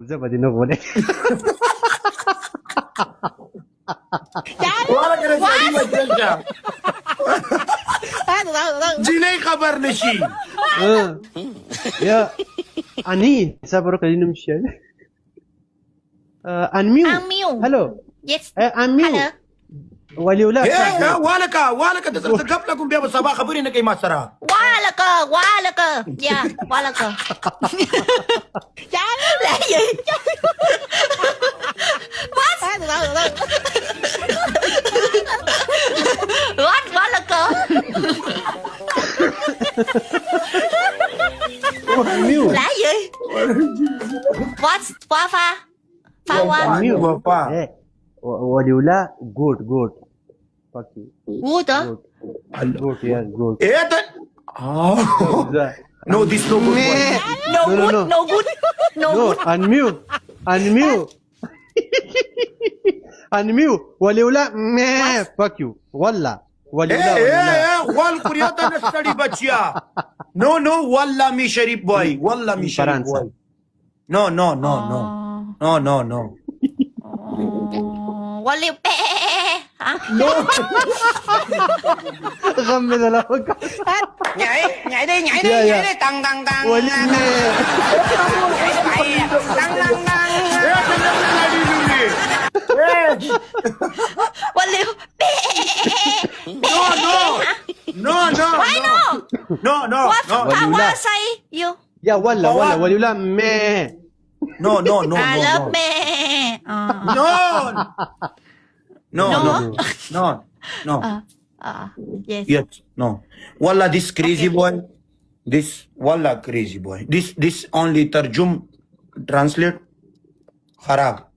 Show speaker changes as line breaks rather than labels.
زبدي نغولي
ولا كده شديد جلجة جيني خبر نشي
يا اني صبرك اللي نمشي انميو
Unmute.
هلو
Yes.
انميو
Hello.
ولي ولا
ايه والك تقف لكم بيا صباح خبري انك ما سرا
Walaka. Yeah, walaka. Là gì? What? What? Walaka.
انميو
Là gì? What? Wafa. Fawa.
انميو
وفا
ولي ولا جود فاكي
Good hả?
جود يا جود
ايه ده نو ديس نو جود
No
No, no,
good.
no.
No good. No
نو
good.
انميو ولي ولا ما فاكيو ولا ولي ولا
ايه والقرية نستري بچيا نو والله مي شريف بوي والله مي شريف
فرنسا.
بوي نو
Wali pe. Hả?
غمض الأفق
nhảy đi
Dạ, dạ.
tăng tăng tăng
ولي ما
nhảy tăng tăng tăng
Wali pe. Why no? What?
Wali
What
wala.
say you?
يا ولا ولي ولا ما
No.
I love me.
No.
Yes.
Yes, no. Wallah, this crazy boy. This wallah crazy boy. This only tarjum translate. Kharab.